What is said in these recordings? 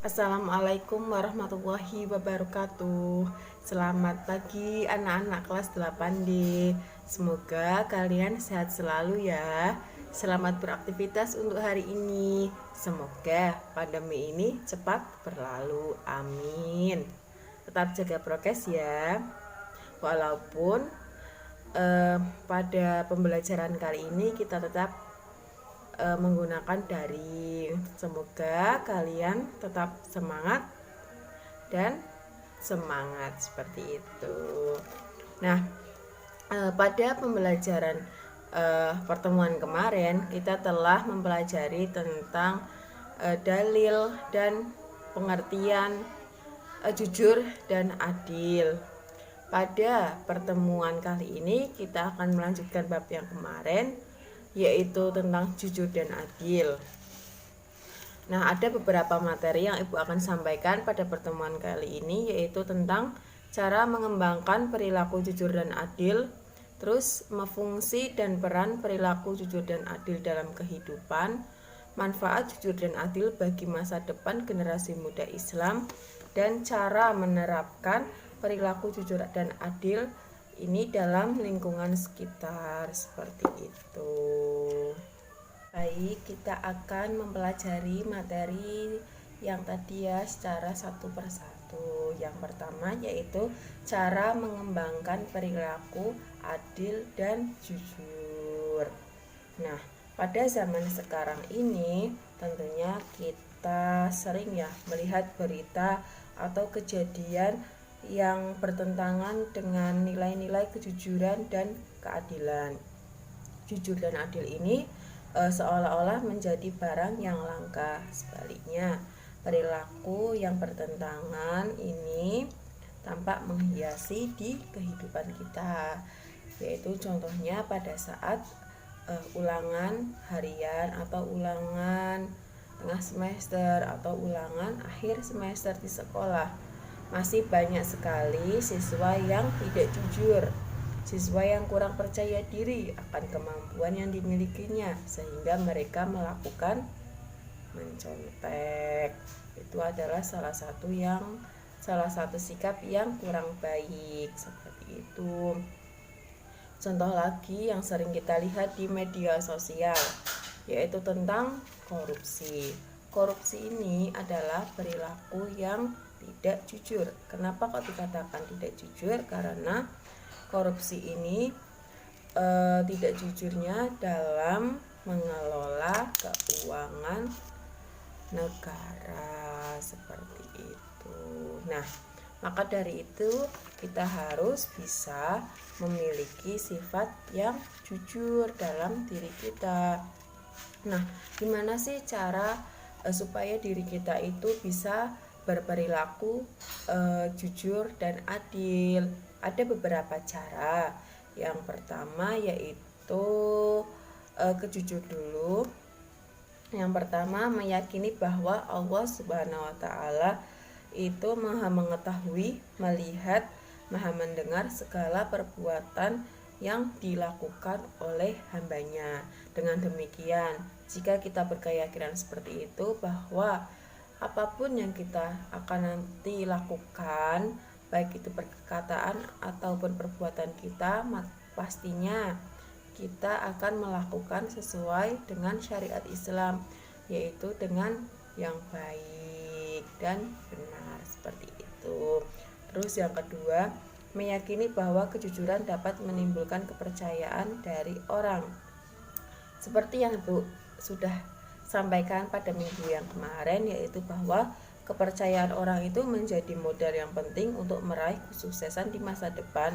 Assalamualaikum warahmatullahi wabarakatuh. Selamat pagi anak-anak kelas 8D. Semoga kalian sehat selalu ya. Selamat beraktivitas untuk hari ini. Semoga pandemi ini cepat berlalu. Amin. Tetap jaga prokes ya. Walaupun pada pembelajaran kali ini kita tetap menggunakan daring. Semoga kalian tetap semangat dan semangat seperti itu. Nah, pada pembelajaran pertemuan kemarin kita telah mempelajari tentang dalil dan pengertian jujur dan adil. Pada pertemuan kali ini kita akan melanjutkan bab yang kemarin, yaitu tentang jujur dan adil. Nah, ada beberapa materi yang Ibu akan sampaikan pada pertemuan kali ini, yaitu tentang cara mengembangkan perilaku jujur dan adil, terus fungsi dan peran perilaku jujur dan adil dalam kehidupan, manfaat jujur dan adil bagi masa depan generasi muda Islam, dan cara menerapkan perilaku jujur dan adil ini dalam lingkungan sekitar, seperti itu. Baik, kita akan mempelajari materi yang tadi ya secara satu persatu. Yang pertama yaitu cara mengembangkan perilaku adil dan jujur. Nah, pada zaman sekarang ini tentunya kita sering ya melihat berita atau kejadian yang bertentangan dengan nilai-nilai kejujuran dan keadilan. Jujur dan adil ini seolah-olah menjadi barang yang langka. Sebaliknya, perilaku yang bertentangan ini tampak menghiasi di kehidupan kita, yaitu contohnya pada saat ulangan harian atau ulangan tengah semester atau ulangan akhir semester di sekolah. Masih banyak sekali siswa yang tidak jujur, siswa yang kurang percaya diri akan kemampuan yang dimilikinya, sehingga mereka melakukan mencontek. Itu adalah salah satu sikap yang kurang baik, seperti itu. Contoh lagi yang sering kita lihat di media sosial, yaitu tentang korupsi. Korupsi ini adalah perilaku yang tidak jujur. Kenapa kok dikatakan tidak jujur? Karena korupsi ini tidak jujurnya dalam mengelola keuangan negara, seperti itu. Nah, maka dari itu kita harus bisa memiliki sifat yang jujur dalam diri kita. Nah, gimana sih cara supaya diri kita itu bisa berperilaku jujur dan adil? Ada beberapa cara. Yang pertama yaitu kejujur dulu. Yang pertama, meyakini bahwa Allah Subhanahu wa taala itu Maha mengetahui, melihat, Maha mendengar segala perbuatan yang dilakukan oleh hambanya. Dengan demikian, jika kita berkeyakinan seperti itu, bahwa apapun yang kita akan nanti lakukan, baik itu perkataan ataupun perbuatan kita, pastinya kita akan melakukan sesuai dengan syariat Islam, yaitu dengan yang baik dan benar, seperti itu. Terus yang kedua, meyakini bahwa kejujuran dapat menimbulkan kepercayaan dari orang. Seperti yang Ibu sudah sampaikan pada minggu yang kemarin, yaitu bahwa kepercayaan orang itu menjadi modal yang penting untuk meraih kesuksesan di masa depan.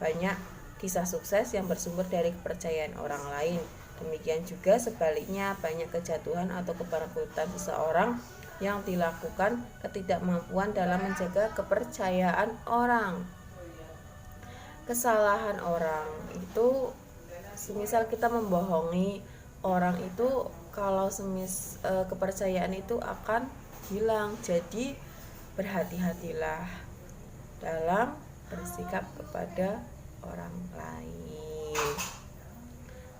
Banyak kisah sukses yang bersumber dari kepercayaan orang lain. Demikian juga sebaliknya, banyak kejatuhan atau kebangkrutan seseorang yang dilakukan ketidakmampuan dalam menjaga kepercayaan orang. Kesalahan orang itu, semisal kita membohongi orang itu, kalau kepercayaan itu akan hilang. Jadi berhati-hatilah dalam bersikap kepada orang lain.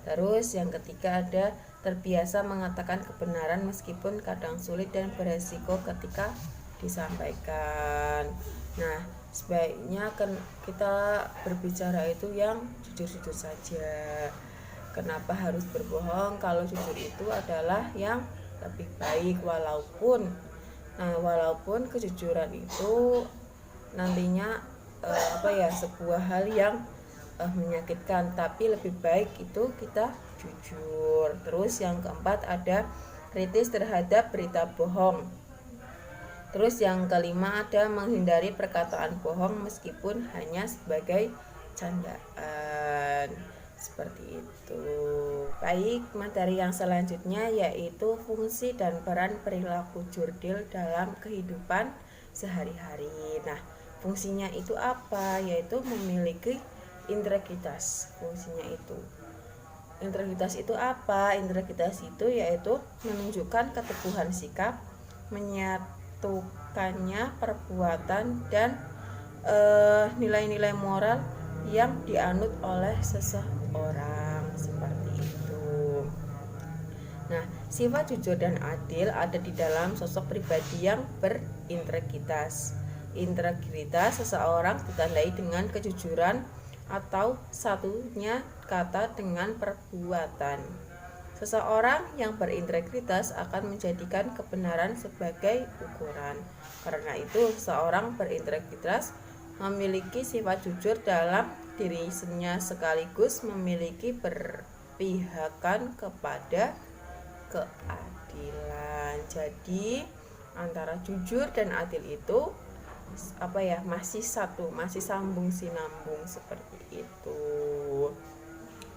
Terus yang ketiga ada terbiasa mengatakan kebenaran meskipun kadang sulit dan beresiko ketika disampaikan. Nah, sebaiknya kita berbicara itu yang jujur-jujur saja. Kenapa harus berbohong? Kalau jujur itu adalah yang lebih baik, walaupun kejujuran itu nantinya sebuah hal yang menyakitkan, tapi lebih baik itu kita jujur. Terus yang keempat ada kritis terhadap berita bohong. Terus yang kelima ada menghindari perkataan bohong meskipun hanya sebagai candaan. Seperti itu. Baik, materi yang selanjutnya yaitu fungsi dan peran perilaku jurdil dalam kehidupan sehari-hari. Nah, fungsinya itu apa? Yaitu memiliki integritas. Fungsinya itu. Integritas itu apa? Integritas itu yaitu menunjukkan keteguhan sikap, menyatukannya perbuatan dan nilai-nilai moral yang dianut oleh seseorang, seperti itu. Nah, sifat jujur dan adil ada di dalam sosok pribadi yang berintegritas. Integritas seseorang ditandai dengan kejujuran atau satunya kata dengan perbuatan. Seseorang yang berintegritas akan menjadikan kebenaran sebagai ukuran. Karena itu, seseorang berintegritas memiliki sifat jujur dalam dirinya sekaligus memiliki berpihakan kepada keadilan. Jadi antara jujur dan adil itu masih satu, masih sambung sinambung, seperti itu.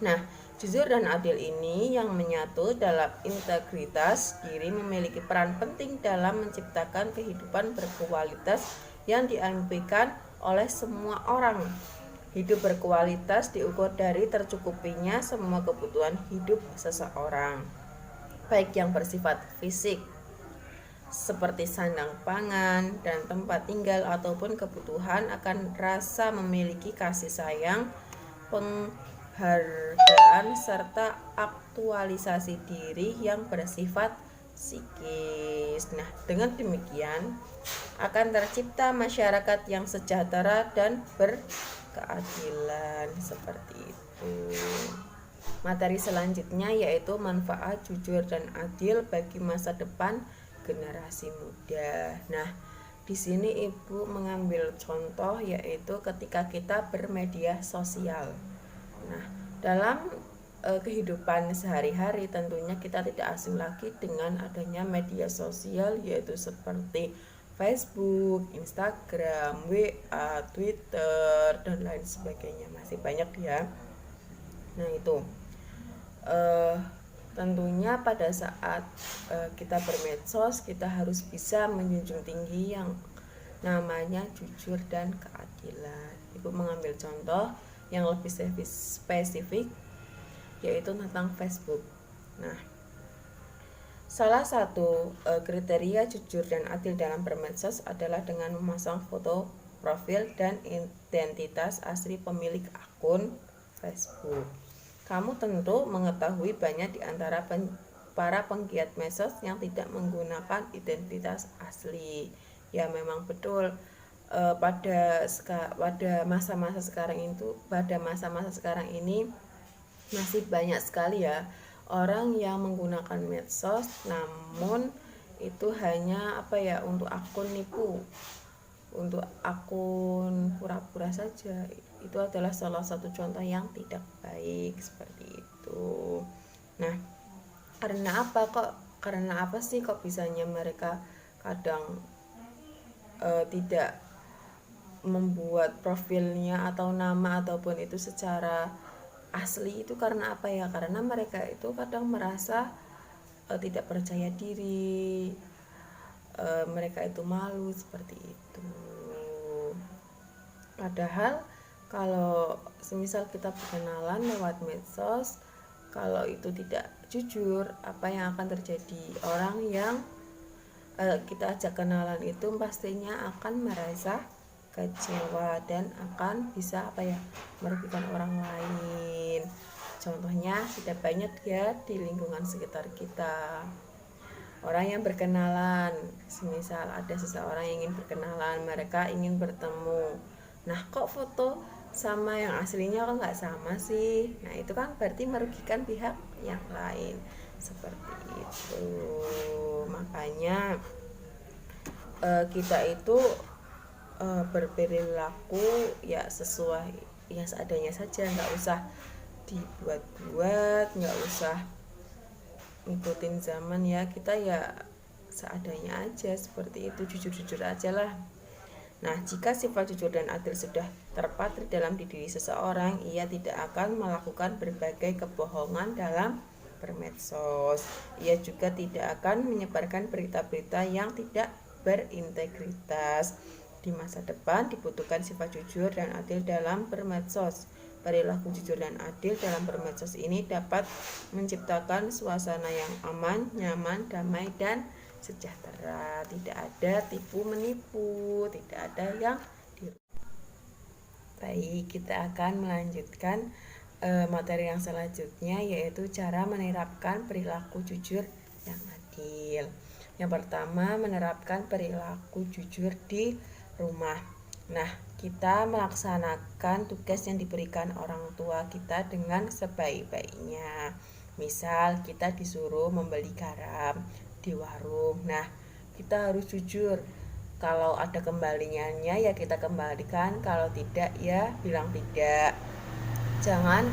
Nah, jujur dan adil ini yang menyatu dalam integritas diri memiliki peran penting dalam menciptakan kehidupan berkualitas yang diimpikan oleh semua orang. Hidup berkualitas diukur dari tercukupinya semua kebutuhan hidup seseorang, baik yang bersifat fisik seperti sandang pangan dan tempat tinggal, ataupun kebutuhan akan rasa memiliki kasih sayang, penghargaan, serta aktualisasi diri yang bersifat psikis. Nah, dengan demikian akan tercipta masyarakat yang sejahtera dan berkeadilan, seperti itu. Materi selanjutnya yaitu manfaat jujur dan adil bagi masa depan generasi muda. Nah, di sini Ibu mengambil contoh yaitu ketika kita bermedia sosial. Nah, dalam kehidupan sehari-hari tentunya kita tidak asing lagi dengan adanya media sosial, yaitu seperti Facebook, Instagram, WA, Twitter, dan lain sebagainya. Masih banyak ya. Nah, itu tentunya pada saat kita bermedsos, kita harus bisa menjunjung tinggi yang namanya jujur dan keadilan. Ibu mengambil contoh yang lebih spesifik yaitu tentang Facebook. Nah, salah satu kriteria jujur dan adil dalam bermedsos adalah dengan memasang foto profil dan identitas asli pemilik akun Facebook. Kamu tentu mengetahui banyak di antara para penggiat medsos yang tidak menggunakan identitas asli. Ya, memang betul. Pada masa-masa sekarang ini masih banyak sekali ya orang yang menggunakan medsos, namun itu hanya untuk akun nipu, untuk akun pura-pura saja. Itu adalah salah satu contoh yang tidak baik, seperti itu. Nah, karena apa sih kok bisanya mereka kadang tidak membuat profilnya atau nama ataupun itu secara asli? Itu karena apa ya? Karena mereka itu kadang merasa tidak percaya diri, mereka itu malu, seperti itu. Padahal kalau semisal kita berkenalan lewat medsos, kalau itu tidak jujur, apa yang akan terjadi? Orang yang kita ajak kenalan itu pastinya akan merasa kecewa dan akan bisa merugikan orang lain. Contohnya sudah banyak ya di lingkungan sekitar kita. Orang yang berkenalan, semisal ada seseorang yang ingin berkenalan, mereka ingin bertemu. Nah, kok foto sama yang aslinya kok nggak sama sih? Nah, itu kan berarti merugikan pihak yang lain. Seperti itu. Makanya kita itu berperilaku ya sesuai ya seadanya saja, nggak usah dibuat-buat, nggak usah ngikutin zaman ya, kita ya seadanya aja, seperti itu, jujur-jujur aja lah. Nah, jika sifat jujur dan adil sudah terpatri dalam diri seseorang, ia tidak akan melakukan berbagai kebohongan dalam bermedsos. Ia juga tidak akan menyebarkan berita-berita yang tidak berintegritas. Di masa depan dibutuhkan sifat jujur dan adil dalam bermedsos. Perilaku jujur dan adil dalam bermedsos ini dapat menciptakan suasana yang aman, nyaman, damai, dan sejahtera. Tidak ada tipu menipu, tidak ada yang baik. Kita akan melanjutkan materi yang selanjutnya, yaitu cara menerapkan perilaku jujur yang adil. Yang pertama, menerapkan perilaku jujur di rumah. Nah, kita melaksanakan tugas yang diberikan orang tua kita dengan sebaik-baiknya. Misal kita disuruh membeli garam di warung. Nah, kita harus jujur. Kalau ada kembaliannya ya kita kembalikan, kalau tidak ya bilang tidak. Jangan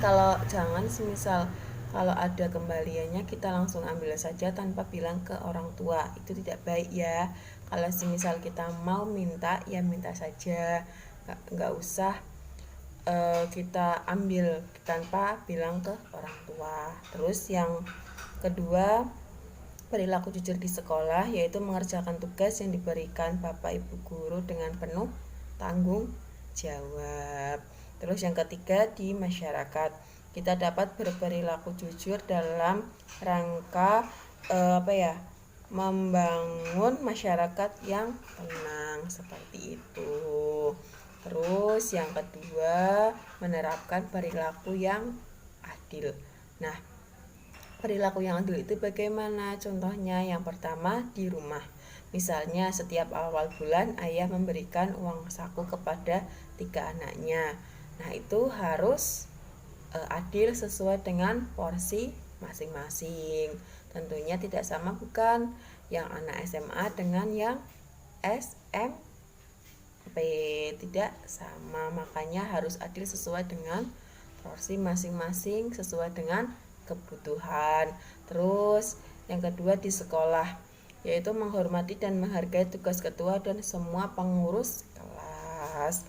semisal kalau ada kembaliannya kita langsung ambil saja tanpa bilang ke orang tua, itu tidak baik ya. Kalau semisal kita mau minta ya minta saja, nggak usah kita ambil tanpa bilang ke orang tua. Terus yang kedua, perilaku jujur di sekolah, yaitu mengerjakan tugas yang diberikan Bapak Ibu guru dengan penuh tanggung jawab. Terus yang ketiga, di masyarakat, kita dapat berperilaku jujur dalam rangka membangun masyarakat yang tenang, seperti itu. Terus yang kedua, menerapkan perilaku yang adil. Nah, perilaku yang adil itu bagaimana? Contohnya yang pertama di rumah. Misalnya setiap awal bulan ayah memberikan uang saku kepada 3 anaknya. Nah, itu harus adil sesuai dengan porsi masing-masing. Tentunya tidak sama, bukan yang anak SMA dengan yang SMP, tidak sama. Makanya harus adil sesuai dengan porsi masing-masing, sesuai dengan kebutuhan. Terus yang kedua di sekolah, yaitu menghormati dan menghargai tugas ketua dan semua pengurus kelas.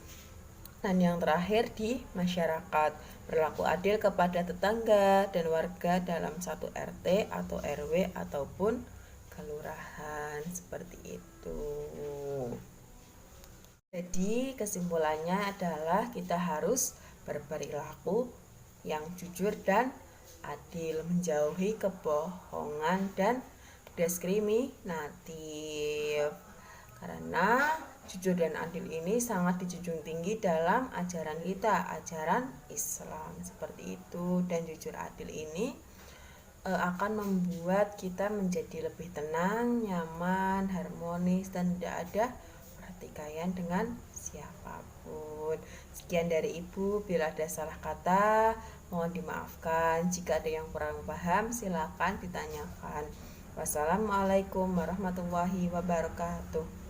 Dan yang terakhir di masyarakat, berlaku adil kepada tetangga dan warga dalam satu RT atau RW ataupun kelurahan, seperti itu. Jadi kesimpulannya adalah kita harus berperilaku yang jujur dan adil, menjauhi kebohongan dan diskriminatif. Karena jujur dan adil ini sangat dijunjung tinggi dalam ajaran kita, ajaran Islam, seperti itu. Dan jujur adil ini akan membuat kita menjadi lebih tenang, nyaman, harmonis, dan tidak ada pertikaian dengan siapapun. Sekian dari Ibu, bila ada salah kata mohon dimaafkan. Jika ada yang kurang paham silakan ditanyakan. Wassalamualaikum warahmatullahi wabarakatuh.